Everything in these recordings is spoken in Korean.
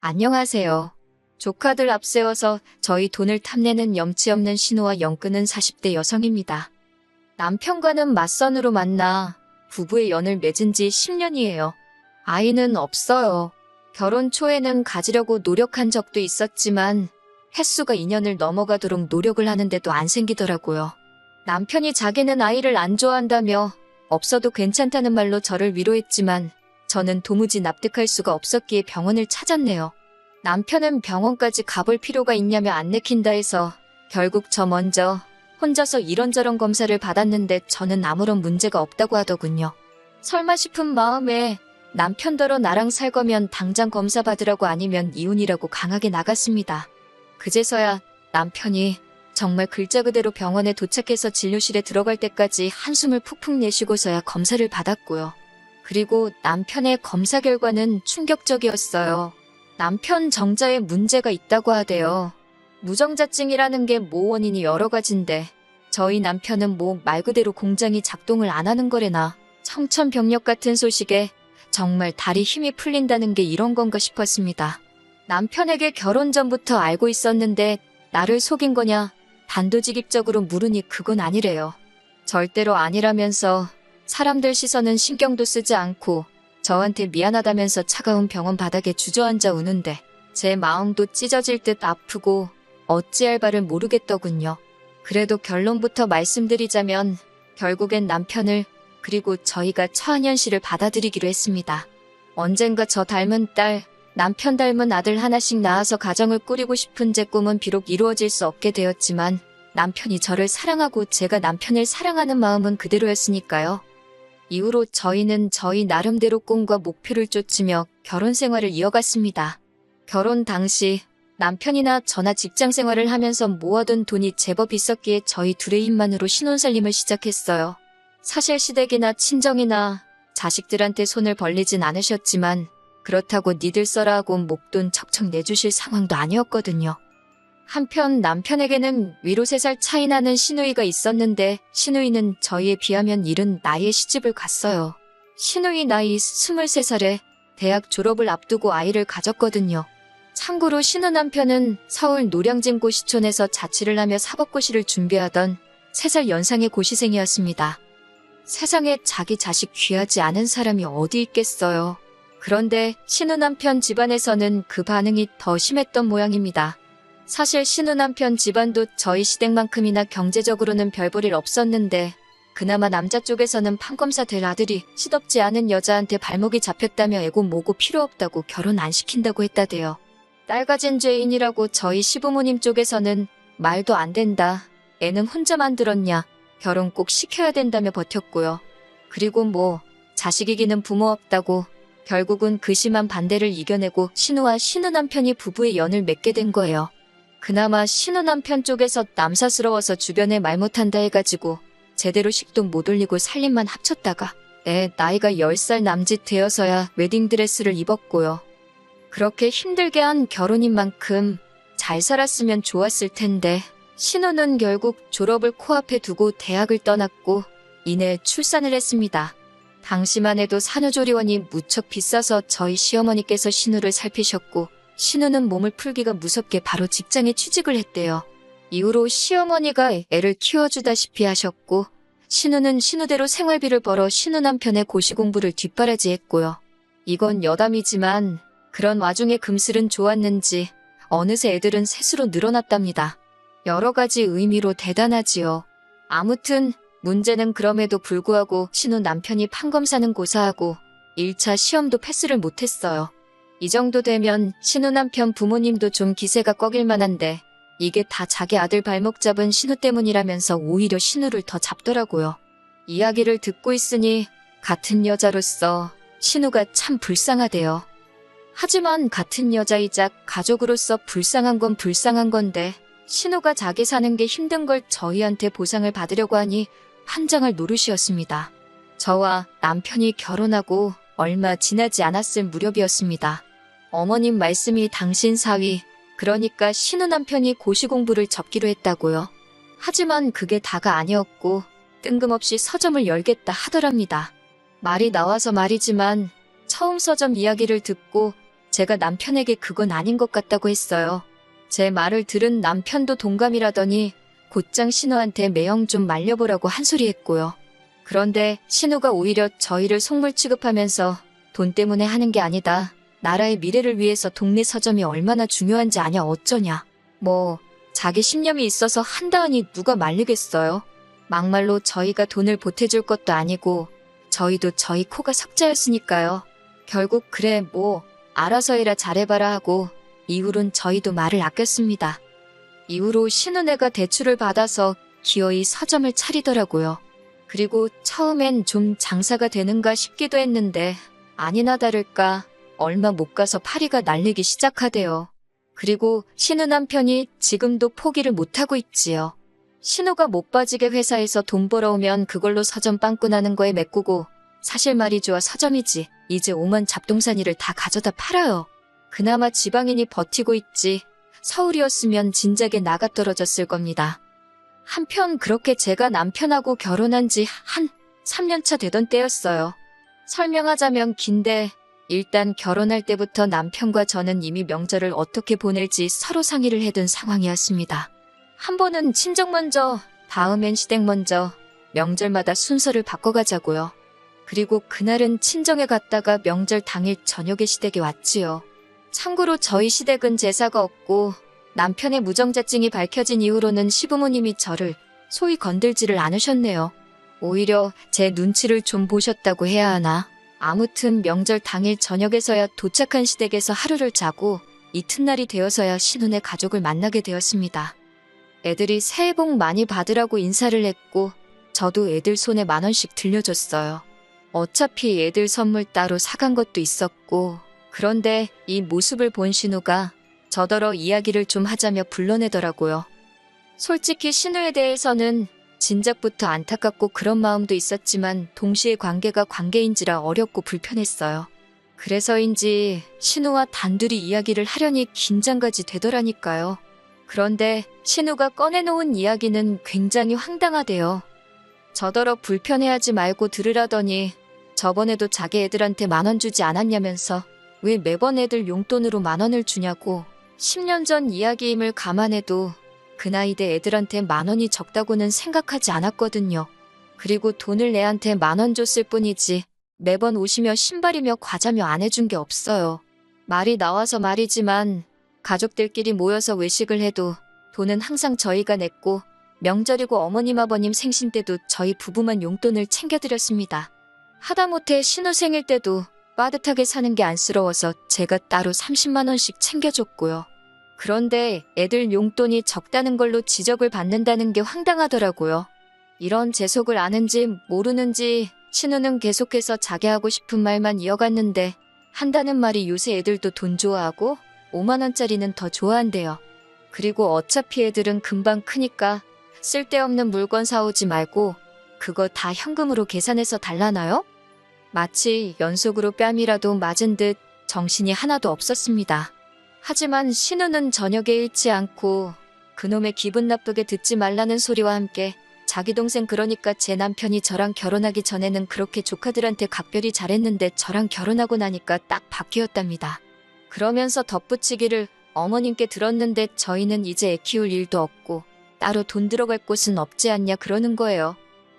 안녕하세요. 조카들 앞세워서 저희 돈을 탐내는 염치 없는 신우와 연 끊은 40대 여성입니다. 남편과는 맞선으로 만나 부부의 연을 맺은 지 10년이에요. 아이는 없어요. 결혼 초에는 가지려고 노력한 적도 있었지만 횟수가 2년을 넘어가도록 노력을 하는데도 안 생기더라고요. 남편이 자기는 아이를 안 좋아한다며 없어도 괜찮다는 말로 저를 위로했지만 저는 도무지 납득할 수가 없었기에 병원을 찾았네요. 남편은 병원까지 가볼 필요가 있냐며 안 내킨다 해서 결국 저 먼저 혼자서 이런저런 검사를 받았는데 저는 아무런 문제가 없다고 하더군요. 설마 싶은 마음에 남편더러 나랑 살 거면 당장 검사 받으라고 아니면 이혼이라고 강하게 나갔습니다. 그제서야 남편이 정말 글자 그대로 병원에 도착해서 진료실에 들어갈 때까지 한숨을 푹푹 내쉬고서야 검사를 받았고요. 그리고 남편의 검사 결과는 충격적이었어요. 남편 정자에 문제가 있다고 하대요. 무정자증이라는 게 원인이 여러 가지인데 저희 남편은 말 그대로 공장이 작동을 안 하는 거래나 청천벽력 같은 소식에 정말 다리 힘이 풀린다는 게 이런 건가 싶었습니다. 남편에게 결혼 전부터 알고 있었는데 나를 속인 거냐 단도직입적으로 물으니 그건 아니래요. 절대로 아니라면서 사람들 시선은 신경도 쓰지 않고 저한테 미안하다면서 차가운 병원 바닥에 주저앉아 우는데 제 마음도 찢어질 듯 아프고 어찌할 바를 모르겠더군요. 그래도 결론부터 말씀드리자면 결국엔 남편을 그리고 저희가 처한현 씨를 받아들이기로 했습니다. 언젠가 저 닮은 딸, 남편 닮은 아들 하나씩 낳아서 가정을 꾸리고 싶은 제 꿈은 비록 이루어질 수 없게 되었지만 남편이 저를 사랑하고 제가 남편을 사랑하는 마음은 그대로였으니까요. 이후로 저희는 저희 나름대로 꿈과 목표를 쫓으며 결혼 생활을 이어갔습니다. 결혼 당시 남편이나 저나 직장 생활을 하면서 모아둔 돈이 제법 있었기에 저희 둘의 힘만으로 신혼살림을 시작했어요. 사실 시댁이나 친정이나 자식들한테 손을 벌리진 않으셨지만 그렇다고 니들 써라 하고 목돈 척척 내주실 상황도 아니었거든요. 한편 남편에게는 위로 3살 차이 나는 시누이가 있었는데 시누이는 저희에 비하면 이른 나이에 시집을 갔어요. 시누이 나이 23살에 대학 졸업을 앞두고 아이를 가졌거든요. 참고로 시누 남편은 서울 노량진 고시촌에서 자취를 하며 사법고시를 준비하던 3살 연상의 고시생이었습니다. 세상에 자기 자식 귀하지 않은 사람이 어디 있겠어요. 그런데 시누 남편 집안에서는 그 반응이 더 심했던 모양입니다. 사실 시누 남편 집안도 저희 시댁만큼이나 경제적으로는 별 볼 일 없었는데 그나마 남자 쪽에서는 판검사 될 아들이 시덥지 않은 여자한테 발목이 잡혔다며 애고 뭐고 필요 없다고 결혼 안 시킨다고 했다대요. 딸 가진 죄인이라고 저희 시부모님 쪽에서는 말도 안 된다. 애는 혼자 만들었냐. 결혼 꼭 시켜야 된다며 버텼고요. 그리고 자식이기는 부모 없다고 결국은 그 심한 반대를 이겨내고 시누와 시누 남편이 부부의 연을 맺게 된 거예요. 그나마 시누 남편 쪽에서 남사스러워서 주변에 말 못한다 해가지고 제대로 식도 못 올리고 살림만 합쳤다가 애 나이가 10살 남짓 되어서야 웨딩드레스를 입었고요. 그렇게 힘들게 한 결혼인 만큼 잘 살았으면 좋았을 텐데 시누는 결국 졸업을 코앞에 두고 대학을 떠났고 이내 출산을 했습니다. 당시만 해도 산후조리원이 무척 비싸서 저희 시어머니께서 시누를 살피셨고 시누는 몸을 풀기가 무섭게 바로 직장에 취직을 했대요. 이후로 시어머니가 애를 키워주다시피 하셨고 시누는 시누대로 생활비를 벌어 시누 남편의 고시 공부를 뒷바라지했고요. 이건 여담이지만 그런 와중에 금슬은 좋았는지 어느새 애들은 셋으로 늘어났답니다. 여러 가지 의미로 대단하지요. 아무튼 문제는 그럼에도 불구하고 시누 남편이 판검사는 고사하고 1차 시험도 패스를 못했어요. 이 정도 되면 시누 남편 부모님도 좀 기세가 꺾일 만한데 이게 다 자기 아들 발목 잡은 시누 때문이라면서 오히려 시누를 더 잡더라고요. 이야기를 듣고 있으니 같은 여자로서 시누가 참 불쌍하대요. 하지만 같은 여자이자 가족으로서 불쌍한 건 불쌍한 건데 시누가 자기 사는 게 힘든 걸 저희한테 보상을 받으려고 하니 환장할 노릇이었습니다. 저와 남편이 결혼하고 얼마 지나지 않았을 무렵이었습니다. 어머님 말씀이 당신 사위, 그러니까 시누 남편이 고시 공부를 접기로 했다고요. 하지만 그게 다가 아니었고 뜬금없이 서점을 열겠다 하더랍니다. 말이 나와서 말이지만 처음 서점 이야기를 듣고 제가 남편에게 그건 아닌 것 같다고 했어요. 제 말을 들은 남편도 동감이라더니 곧장 신우한테 매형 좀 말려보라고 한 소리 했고요. 그런데 신우가 오히려 저희를 속물 취급하면서 돈 때문에 하는 게 아니다. 나라의 미래를 위해서 동네 서점이 얼마나 중요한지 아냐 어쩌냐. 뭐 자기 신념이 있어서 한다 하니 누가 말리겠어요. 막말로 저희가 돈을 보태줄 것도 아니고 저희도 저희 코가 석자였으니까요. 결국 그래 뭐 알아서 해라 잘해봐라 하고 이후론 저희도 말을 아꼈습니다. 이후로 신우네가 대출을 받아서 기어이 서점을 차리더라고요. 그리고 처음엔 좀 장사가 되는가 싶기도 했는데 아니나 다를까 얼마 못 가서 파리가 날리기 시작하대요. 그리고 신우 남편이 지금도 포기를 못하고 있지요. 신우가 못 빠지게 회사에서 돈 벌어오면 그걸로 서점 빵꾸나는 거에 메꾸고 사실 말이죠 서점이지 이제 오만 잡동사니를 다 가져다 팔아요. 그나마 지방인이 버티고 있지 서울이었으면 진작에 나가 떨어졌을 겁니다. 한편 그렇게 제가 남편하고 결혼한 지 한 3년차 되던 때였어요. 설명하자면 긴데 일단 결혼할 때부터 남편과 저는 이미 명절을 어떻게 보낼지 서로 상의를 해둔 상황이었습니다. 한 번은 친정 먼저, 다음엔 시댁 먼저 명절마다 순서를 바꿔가자고요. 그리고 그날은 친정에 갔다가 명절 당일 저녁에 시댁에 왔지요. 참고로 저희 시댁은 제사가 없고 남편의 무정자증이 밝혀진 이후로는 시부모님이 저를 소위 건들지를 않으셨네요. 오히려 제 눈치를 좀 보셨다고 해야 하나. 아무튼 명절 당일 저녁에서야 도착한 시댁에서 하루를 자고 이튿날이 되어서야 신혼의 가족을 만나게 되었습니다. 애들이 새해 복 많이 받으라고 인사를 했고 저도 애들 손에 10,000원씩 들려줬어요. 어차피 애들 선물 따로 사간 것도 있었고 그런데 이 모습을 본 신우가 저더러 이야기를 좀 하자며 불러내더라고요. 솔직히 신우에 대해서는 진작부터 안타깝고 그런 마음도 있었지만 동시에 관계가 관계인지라 어렵고 불편했어요. 그래서인지 신우와 단둘이 이야기를 하려니 긴장까지 되더라니까요. 그런데 신우가 꺼내놓은 이야기는 굉장히 황당하대요. 저더러 불편해하지 말고 들으라더니 저번에도 자기 애들한테 10,000원 주지 않았냐면서 왜 매번 애들 용돈으로 10,000원을 주냐고 10년 전 이야기임을 감안해도 그 나이대 애들한테 10,000원이 적다고는 생각하지 않았거든요. 그리고 돈을 애한테 10,000원 줬을 뿐이지 매번 옷이며 신발이며 과자며 안 해준 게 없어요. 말이 나와서 말이지만 가족들끼리 모여서 외식을 해도 돈은 항상 저희가 냈고 명절이고 어머님 아버님 생신 때도 저희 부부만 용돈을 챙겨드렸습니다. 하다못해 신우 생일 때도 빠듯하게 사는 게 안쓰러워서 제가 따로 30만 원씩 챙겨줬고요. 그런데 애들 용돈이 적다는 걸로 지적을 받는다는 게 황당하더라고요. 이런 재속을 아는지 모르는지 신우는 계속해서 자기 하고 싶은 말만 이어갔는데 한다는 말이 요새 애들도 돈 좋아하고 5만 원짜리는 더 좋아한대요. 그리고 어차피 애들은 금방 크니까 쓸데없는 물건 사오지 말고 그거 다 현금으로 계산해서 달라나요? 마치 연속으로 뺨이라도 맞은 듯 정신이 하나도 없었습니다. 하지만 신우는 저녁에 잃지 않고 그놈의 기분 나쁘게 듣지 말라는 소리와 함께 자기 동생 그러니까 제 남편이 저랑 결혼하기 전에는 그렇게 조카들한테 각별히 잘했는데 저랑 결혼하고 나니까 딱 바뀌었답니다. 그러면서 덧붙이기를 어머님께 들었는데 저희는 이제 애 키울 일도 없고 따로 돈 들어갈 곳은 없지 않냐 그러는 거예요.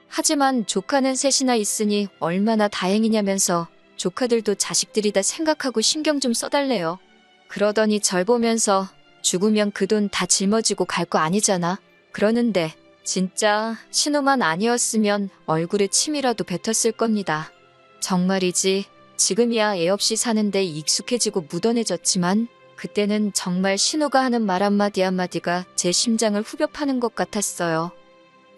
하지만 조카는 셋이나 있으니 얼마나 다행이냐면서 조카들도 자식들이다 생각하고 신경 좀 써달래요. 그러더니 절 보면서 죽으면 그 돈 다 짊어지고 갈 거 아니잖아. 그러는데 진짜 신우만 아니었으면 얼굴에 침이라도 뱉었을 겁니다. 정말이지 지금이야 애 없이 사는데 익숙해지고 묻어내졌지만 그때는 정말 신우가 하는 말 한마디 한마디가 제 심장을 후벼 파는 것 같았어요.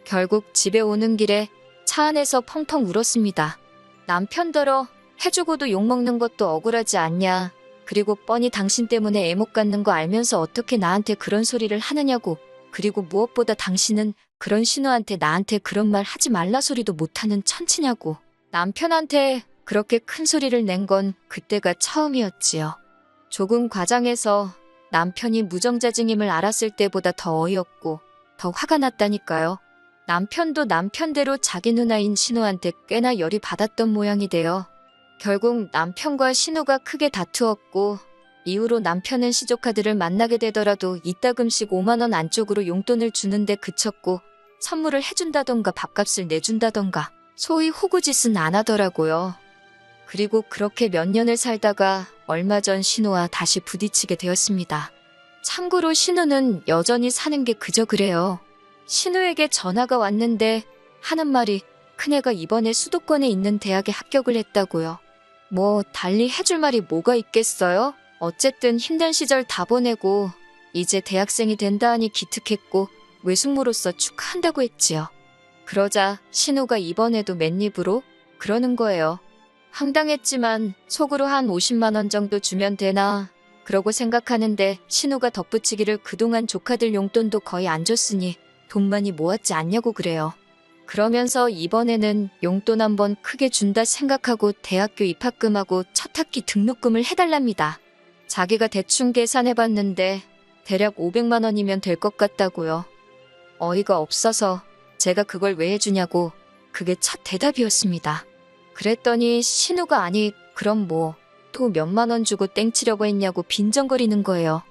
결국 집에 오는 길에 차 안에서 펑펑 울었습니다. 남편더러 해주고도 욕먹는 것도 억울하지 않냐. 그리고 뻔히 당신 때문에 애 못 갖는 거 알면서 어떻게 나한테 그런 소리를 하느냐고. 그리고 무엇보다 당신은 그런 신우한테 나한테 그런 말 하지 말라 소리도 못하는 천치냐고. 남편한테 그렇게 큰 소리를 낸 건 그때가 처음이었지요. 조금 과장해서 남편이 무정자증임을 알았을 때보다 더 어이없고 더 화가 났다니까요. 남편도 남편대로 자기 누나인 신우한테 꽤나 열이 받았던 모양이 돼요. 결국 남편과 신우가 크게 다투었고 이후로 남편은 시조카들을 만나게 되더라도 이따금씩 5만 원 안쪽으로 용돈을 주는데 그쳤고 선물을 해준다던가 밥값을 내준다던가 소위 호구짓은 안 하더라고요. 그리고 그렇게 몇 년을 살다가 얼마 전 신우와 다시 부딪히게 되었습니다. 참고로 신우는 여전히 사는 게 그저 그래요. 신우에게 전화가 왔는데 하는 말이 큰애가 이번에 수도권에 있는 대학에 합격을 했다고요. 뭐 달리 해줄 말이 뭐가 있겠어요? 어쨌든 힘든 시절 다 보내고 이제 대학생이 된다 하니 기특했고 외숙모로서 축하한다고 했지요. 그러자 신우가 이번에도 맨입으로 그러는 거예요. 황당했지만 속으로 한 50만 원 정도 주면 되나 그러고 생각하는데 신우가 덧붙이기를 그동안 조카들 용돈도 거의 안 줬으니 돈 많이 모았지 않냐고 그래요. 그러면서 이번에는 용돈 한번 크게 준다 생각하고 대학교 입학금하고 첫 학기 등록금을 해달랍니다. 자기가 대충 계산해봤는데 대략 500만 원이면 될 것 같다고요. 어이가 없어서 제가 그걸 왜 해주냐고 그게 첫 대답이었습니다. 그랬더니 신우가 아니 그럼 뭐 또 몇만 원 주고 땡치려고 했냐고 빈정거리는 거예요.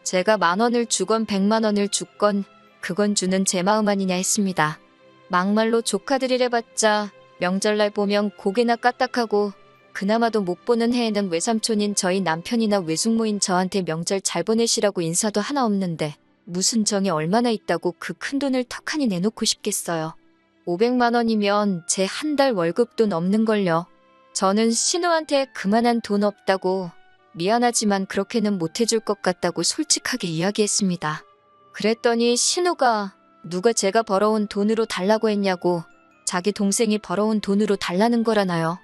제가 10,000원을 주건 100만 원을 줬건 그건 주는 제 마음 아니냐 했습니다. 막말로 조카들이래봤자 명절날 보면 고개나 까딱하고 그나마도 못 보는 해에는 외삼촌인 저희 남편이나 외숙모인 저한테 명절 잘 보내시라고 인사도 하나 없는데 무슨 정이 얼마나 있다고 그 큰돈을 턱하니 내놓고 싶겠어요. 500만 원이면 제 한 달 월급도 넘는걸요. 저는 신우한테 그만한 돈 없다고 미안하지만 그렇게는 못해줄 것 같다고 솔직하게 이야기했습니다. 그랬더니 신우가 누가 제가 벌어온 돈으로 달라고 했냐고 자기 동생이 벌어온 돈으로 달라는 거라나요.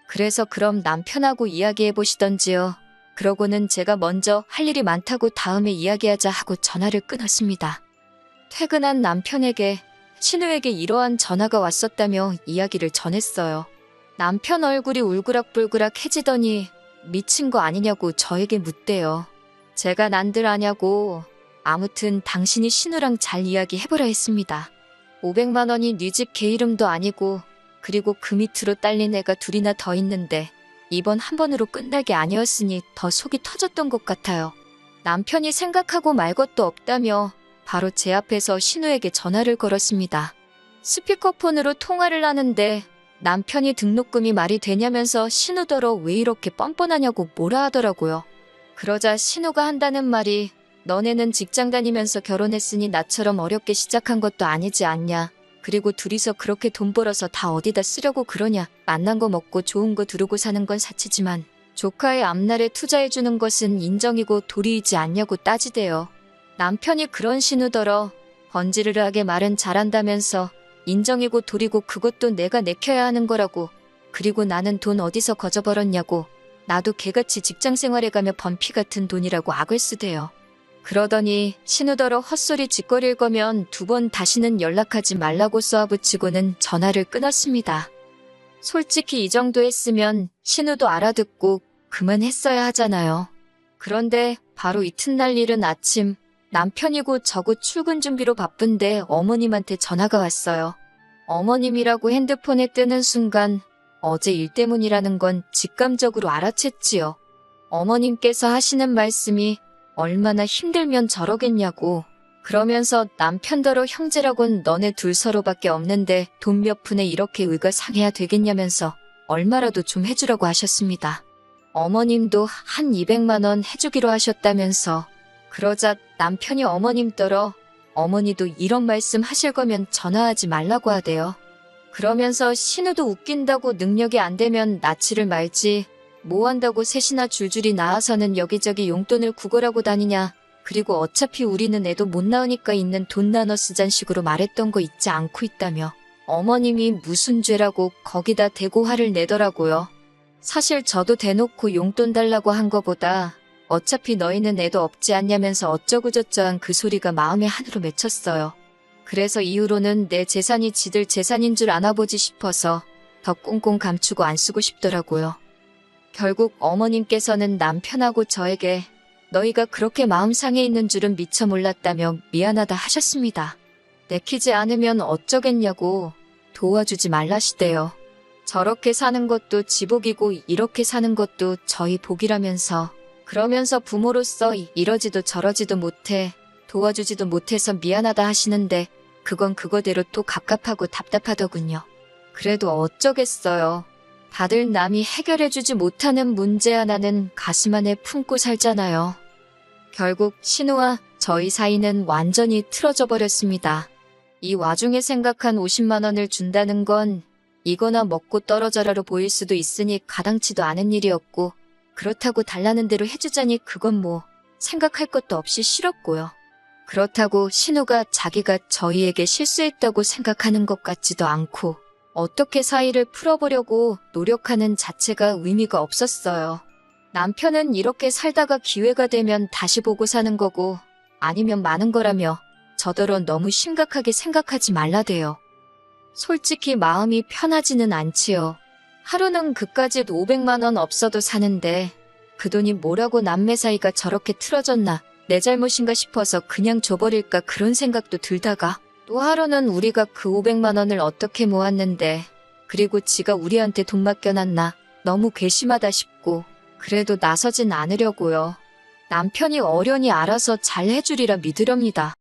그래서 그럼 남편하고 이야기해보시던지요. 그러고는 제가 먼저 할 일이 많다고 다음에 이야기하자 하고 전화를 끊었습니다. 퇴근한 남편에게 신우에게 이러한 전화가 왔었다며 이야기를 전했어요. 남편 얼굴이 울그락불그락해지더니 미친 거 아니냐고 저에게 묻대요. 제가 난들 아냐고 아무튼 당신이 신우랑 잘 이야기해보라 했습니다. 500만 원이 네 집 개 이름도 아니고 그리고 그 밑으로 딸린 애가 둘이나 더 있는데 이번 한 번으로 끝날 게 아니었으니 더 속이 터졌던 것 같아요. 남편이 생각하고 말 것도 없다며 바로 제 앞에서 신우에게 전화를 걸었습니다. 스피커폰으로 통화를 하는데 남편이 등록금이 말이 되냐면서 신우더러 왜 이렇게 뻔뻔하냐고 뭐라 하더라고요. 그러자 신우가 한다는 말이 너네는 직장 다니면서 결혼했으니 나처럼 어렵게 시작한 것도 아니지 않냐. 그리고 둘이서 그렇게 돈 벌어서 다 어디다 쓰려고 그러냐. 만난 거 먹고 좋은 거 두르고 사는 건 사치지만 조카의 앞날에 투자해주는 것은 인정이고 도리이지 않냐고 따지대요. 남편이 그런 신우더러 번지르르하게 말은 잘한다면서 인정이고 도리고 그것도 내가 내켜야 하는 거라고. 그리고 나는 돈 어디서 거저 벌었냐고. 나도 개같이 직장 생활해가며 번 피 같은 돈이라고 악을 쓰대요. 그러더니 신우더러 헛소리 짓거릴 거면 2번 다시는 연락하지 말라고 쏘아붙이고는 전화를 끊었습니다. 솔직히 이 정도 했으면 신우도 알아듣고 그만했어야 하잖아요. 그런데 바로 이튿날 이른 아침 남편이고 저고 출근 준비로 바쁜데 어머님한테 전화가 왔어요. 어머님이라고 핸드폰에 뜨는 순간 어제 일 때문이라는 건 직감적으로 알아챘지요. 어머님께서 하시는 말씀이 얼마나 힘들면 저러겠냐고. 그러면서 남편더러 형제라곤 너네 둘 서로밖에 없는데 돈 몇 푼에 이렇게 의가 상해야 되겠냐면서 얼마라도 좀 해주라고 하셨습니다. 어머님도 한 200만 원 해주기로 하셨다면서. 그러자 남편이 어머님더러 어머니도 이런 말씀 하실 거면 전화하지 말라고 하대요. 그러면서 신우도 웃긴다고 능력이 안 되면 낯을 말지 뭐 한다고 셋이나 줄줄이 나와서는 여기저기 용돈을 구걸하고 다니냐. 그리고 어차피 우리는 애도 못 낳으니까 있는 돈 나눠 쓰잔 식으로 말했던 거 잊지 않고 있다며 어머님이 무슨 죄라고 거기다 대고 화를 내더라고요. 사실 저도 대놓고 용돈 달라고 한 거보다 어차피 너희는 애도 없지 않냐면서 어쩌고저쩌한 그 소리가 마음에 한으로 맺혔어요. 그래서 이후로는 내 재산이 지들 재산인 줄 아나보지 싶어서 더 꽁꽁 감추고 안 쓰고 싶더라고요. 결국 어머님께서는 남편하고 저에게 너희가 그렇게 마음 상해 있는 줄은 미처 몰랐다며 미안하다 하셨습니다. 내키지 않으면 어쩌겠냐고 도와주지 말라시대요. 저렇게 사는 것도 지복이고 이렇게 사는 것도 저희 복이라면서 그러면서 부모로서 이러지도 저러지도 못해, 도와주지도 못해서 미안하다 하시는데 그건 그거대로 또 갑갑하고 답답하더군요. 그래도 어쩌겠어요. 다들 남이 해결해주지 못하는 문제 하나는 가슴 안에 품고 살잖아요. 결국 신우와 저희 사이는 완전히 틀어져 버렸습니다. 이 와중에 생각한 50만 원을 준다는 건 이거나 먹고 떨어져라로 보일 수도 있으니 가당치도 않은 일이었고, 그렇다고 달라는 대로 해주자니 그건 뭐 생각할 것도 없이 싫었고요. 그렇다고 신우가 자기가 저희에게 실수했다고 생각하는 것 같지도 않고, 어떻게 사이를 풀어보려고 노력하는 자체가 의미가 없었어요. 남편은 이렇게 살다가 기회가 되면 다시 보고 사는 거고, 아니면 마는 거라며 저더러 너무 심각하게 생각하지 말라대요. 솔직히 마음이 편하지는 않지요. 하루는 그까짓 500만 원 없어도 사는데 그 돈이 뭐라고 남매 사이가 저렇게 틀어졌나, 내 잘못인가 싶어서 그냥 줘버릴까 그런 생각도 들다가, 또 하루는 우리가 그 500만 원을 어떻게 모았는데, 그리고 지가 우리한테 돈 맡겨놨나, 너무 괘씸하다 싶고, 그래도 나서진 않으려고요. 남편이 어련히 알아서 잘 해주리라 믿으렵니다.